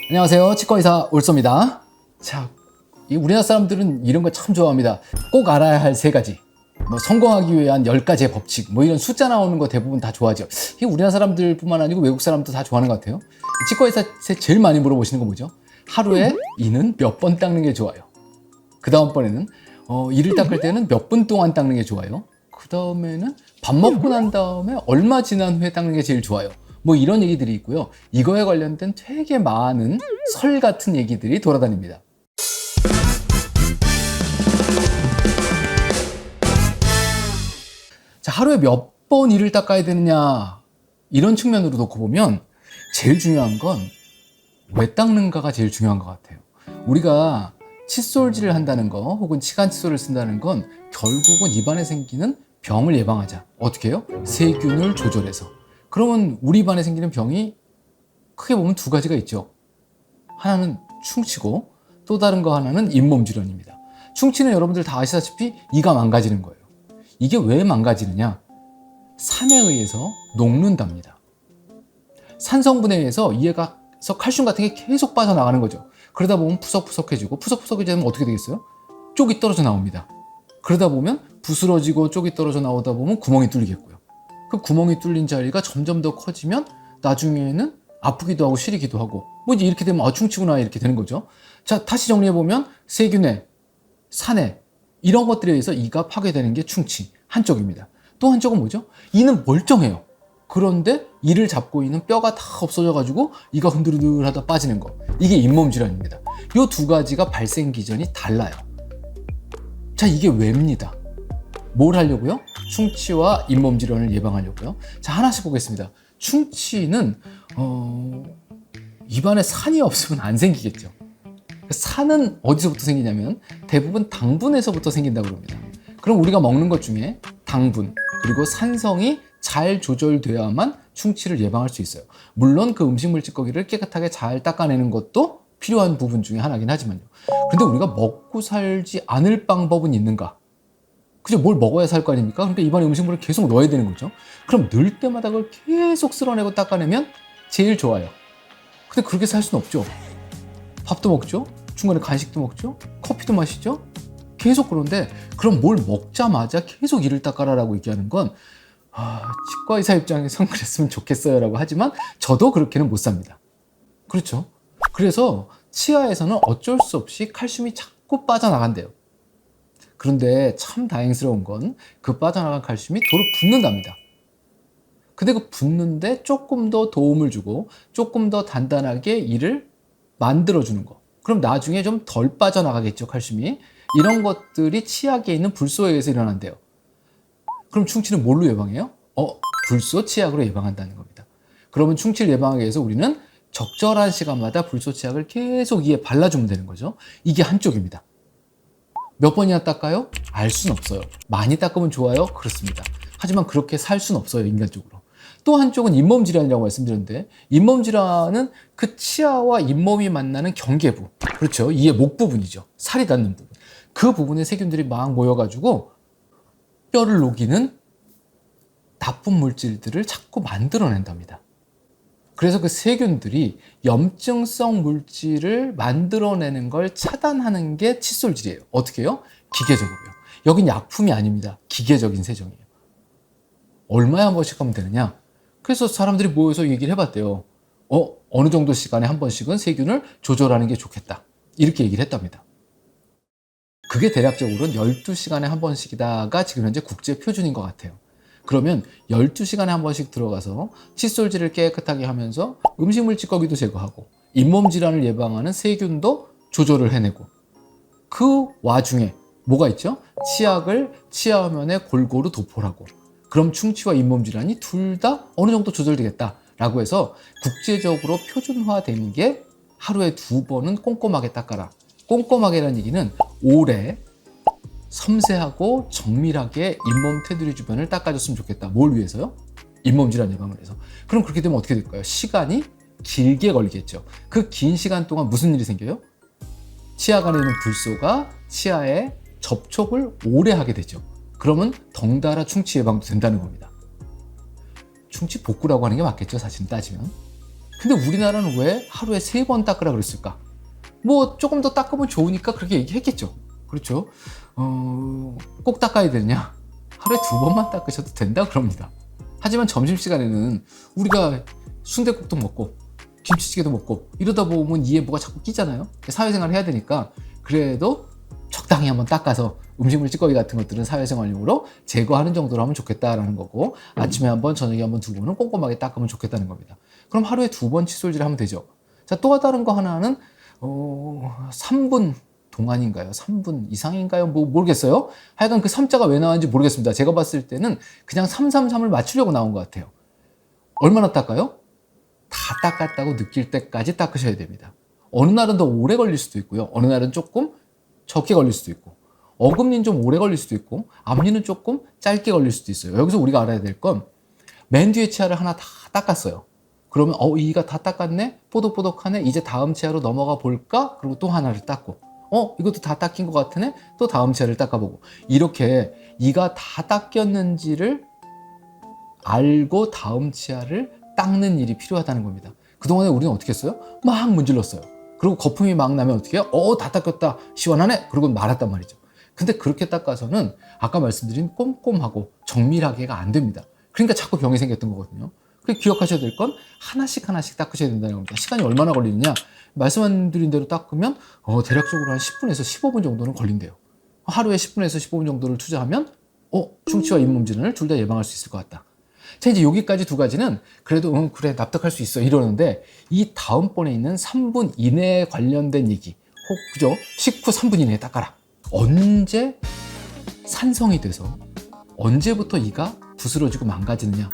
안녕하세요. 치과의사 올소입니다. 자, 이 우리나라 사람들은 이런 거 참 좋아합니다. 꼭 알아야 할 3가지. 성공하기 위한 10가지의 법칙. 이런 숫자 나오는 거 대부분 다 좋아하죠. 이게 우리나라 사람들뿐만 아니고 외국 사람도 다 좋아하는 것 같아요. 치과의사한테 제일 많이 물어보시는 거 뭐죠? 하루에 이는 몇 번 닦는 게 좋아요? 그 다음번에는 이를 닦을 때는 몇 분 동안 닦는 게 좋아요? 그 다음에는 밥 먹고 난 다음에 얼마 지난 후에 닦는 게 제일 좋아요? 이런 얘기들이 있고요. 이거에 관련된 되게 많은 설 같은 얘기들이 돌아다닙니다. 자, 하루에 몇 번 이를 닦아야 되느냐, 이런 측면으로 놓고 보면 제일 중요한 건 왜 닦는가가 제일 중요한 것 같아요. 우리가 칫솔질을 한다는 거 혹은 치간 칫솔을 쓴다는 건 결국은 입안에 생기는 병을 예방하자. 어떻게 해요? 세균을 조절해서. 그러면 우리 입안에 생기는 병이 크게 보면 2가지가 있죠. 하나는 충치고 또 다른 거 하나는 잇몸 질환입니다. 충치는 여러분들 다 아시다시피 이가 망가지는 거예요. 이게 왜 망가지느냐? 산에 의해서 녹는답니다. 산 성분에 의해서 이에서 칼슘 같은 게 계속 빠져나가는 거죠. 그러다 보면 푸석푸석해지고, 푸석푸석해지면 어떻게 되겠어요? 쪽이 떨어져 나옵니다. 그러다 보면 부스러지고 쪽이 떨어져 나오다 보면 구멍이 뚫리겠고요. 그 구멍이 뚫린 자리가 점점 더 커지면 나중에는 아프기도 하고 시리기도 하고, 이제 이렇게 되면 충치구나 이렇게 되는 거죠. 자, 다시 정리해보면 세균에, 산에, 이런 것들에 의해서 이가 파괴되는 게 충치 한쪽입니다. 또 한쪽은 뭐죠? 이는 멀쩡해요. 그런데 이를 잡고 있는 뼈가 다 없어져가지고 이가 흔들흔들하다 빠지는 거, 이게 잇몸 질환입니다. 이 2가지가 발생 기전이 달라요. 자, 이게 왜입니다. 뭘 하려고요? 충치와 잇몸 질환을 예방하려고요. 자, 하나씩 보겠습니다. 충치는 입안에 산이 없으면 안 생기겠죠. 산은 어디서부터 생기냐면 대부분 당분에서부터 생긴다고 합니다. 그럼 우리가 먹는 것 중에 당분 그리고 산성이 잘 조절돼야만 충치를 예방할 수 있어요. 물론 그 음식물 찌꺼기를 깨끗하게 잘 닦아내는 것도 필요한 부분 중에 하나긴 하지만요. 근데 우리가 먹고 살지 않을 방법은 있는가? 그죠? 뭘 먹어야 살 거 아닙니까? 그러니까 입안에 음식물을 계속 넣어야 되는 거죠. 그럼 넣을 때마다 그걸 계속 쓸어내고 닦아내면 제일 좋아요. 근데 그렇게 살 수는 없죠. 밥도 먹죠? 중간에 간식도 먹죠? 커피도 마시죠? 계속. 그런데 그럼 뭘 먹자마자 계속 이를 닦아라라고 얘기하는 건 치과의사 입장에선 그랬으면 좋겠어요 라고 하지만 저도 그렇게는 못 삽니다. 그렇죠? 그래서 치아에서는 어쩔 수 없이 칼슘이 자꾸 빠져나간대요. 그런데 참 다행스러운 건 그 빠져나간 칼슘이 도로 붓는답니다. 근데 그 붓는데 조금 더 도움을 주고 조금 더 단단하게 이를 만들어주는 거, 그럼 나중에 좀 덜 빠져나가겠죠, 칼슘이. 이런 것들이 치약에 있는 불소에 의해서 일어난대요. 그럼 충치는 뭘로 예방해요? 불소 치약으로 예방한다는 겁니다. 그러면 충치를 예방하기 위해서 우리는 적절한 시간마다 불소 치약을 계속 이에 발라주면 되는 거죠. 이게 한쪽입니다. 몇 번이나 닦아요? 알 수는 없어요. 많이 닦으면 좋아요? 그렇습니다. 하지만 그렇게 살 수는 없어요, 인간적으로. 또 한쪽은 잇몸 질환이라고 말씀드렸는데, 잇몸 질환은 그 치아와 잇몸이 만나는 경계부, 그렇죠? 이의 목 부분이죠. 살이 닿는 부분. 그 부분에 세균들이 막 모여가지고 뼈를 녹이는 나쁜 물질들을 자꾸 만들어낸답니다. 그래서 그 세균들이 염증성 물질을 만들어내는 걸 차단하는 게 칫솔질이에요. 어떻게 해요? 기계적으로요. 여긴 약품이 아닙니다. 기계적인 세정이에요. 얼마에 한 번씩 하면 되느냐? 그래서 사람들이 모여서 얘기를 해봤대요. 어느 정도 시간에 한 번씩은 세균을 조절하는 게 좋겠다, 이렇게 얘기를 했답니다. 그게 대략적으로는 12시간에 한 번씩이다가 지금 현재 국제 표준인 것 같아요. 그러면 12시간에 한 번씩 들어가서 칫솔질을 깨끗하게 하면서 음식물 찌꺼기도 제거하고 잇몸 질환을 예방하는 세균도 조절을 해내고, 그 와중에 뭐가 있죠? 치약을 치아면에 골고루 도포하고, 그럼 충치와 잇몸 질환이 둘 다 어느 정도 조절되겠다라고 해서 국제적으로 표준화되는 게 하루에 2번은 꼼꼼하게 닦아라. 꼼꼼하게라는 얘기는 오래 섬세하고 정밀하게 잇몸 테두리 주변을 닦아줬으면 좋겠다. 뭘 위해서요? 잇몸 질환 예방을 위해서. 그럼 그렇게 되면 어떻게 될까요? 시간이 길게 걸리겠죠. 그 긴 시간 동안 무슨 일이 생겨요? 치아 안에 있는 불소가 치아에 접촉을 오래 하게 되죠. 그러면 덩달아 충치 예방도 된다는 겁니다. 충치 복구라고 하는 게 맞겠죠, 사실은 따지면. 근데 우리나라는 왜 하루에 3번 닦으라 그랬을까? 뭐 조금 더 닦으면 좋으니까 그렇게 얘기했겠죠. 그렇죠? 꼭 닦아야 되느냐? 하루에 2번만 닦으셔도 된다 그럽니다. 하지만 점심시간에는 우리가 순댓국도 먹고 김치찌개도 먹고 이러다 보면 이에 뭐가 자꾸 끼잖아요. 사회생활 해야 되니까 그래도 적당히 한번 닦아서 음식물 찌꺼기 같은 것들은 사회생활용으로 제거하는 정도로 하면 좋겠다라는 거고, 아침에 한번 저녁에 한번 두고는 꼼꼼하게 닦으면 좋겠다는 겁니다. 그럼 하루에 2번 칫솔질을 하면 되죠. 자, 또 다른 거 하나는 3분 동안인가요? 3분 이상인가요? 뭐 모르겠어요. 하여간 그 3자가 왜 나왔는지 모르겠습니다. 제가 봤을 때는 그냥 333을 맞추려고 나온 것 같아요. 얼마나 닦아요? 다 닦았다고 느낄 때까지 닦으셔야 됩니다. 어느 날은 더 오래 걸릴 수도 있고요. 어느 날은 조금 적게 걸릴 수도 있고, 어금니는 좀 오래 걸릴 수도 있고, 앞니는 조금 짧게 걸릴 수도 있어요. 여기서 우리가 알아야 될 건 맨 뒤에 치아를 하나 다 닦았어요. 그러면 이가 다 닦았네? 뽀득뽀득하네? 이제 다음 치아로 넘어가 볼까? 그리고 또 하나를 닦고, 이것도 다 닦인 것 같으네? 또 다음 치아를 닦아보고, 이렇게 이가 다 닦였는지를 알고 다음 치아를 닦는 일이 필요하다는 겁니다. 그동안에 우리는 어떻게 했어요? 막 문질렀어요. 그리고 거품이 막 나면 어떻게 해요? 다 닦였다, 시원하네? 그러고 말았단 말이죠. 근데 그렇게 닦아서는 아까 말씀드린 꼼꼼하고 정밀하게가 안 됩니다. 그러니까 자꾸 병이 생겼던 거거든요. 그래서 기억하셔야 될 건 하나씩 하나씩 닦으셔야 된다는 겁니다. 시간이 얼마나 걸리느냐? 말씀드린 대로 닦으면 대략적으로 한 10분에서 15분 정도는 걸린대요. 하루에 10분에서 15분 정도를 투자하면 충치와 잇몸 질환을 둘 다 예방할 수 있을 것 같다. 자, 이제 여기까지 두 가지는 그래도 그래 납득할 수 있어 이러는데, 이 다음번에 있는 3분 이내에 관련된 얘기, 그죠? 식후 3분 이내에 닦아라. 언제 산성이 돼서 언제부터 이가 부스러지고 망가지느냐?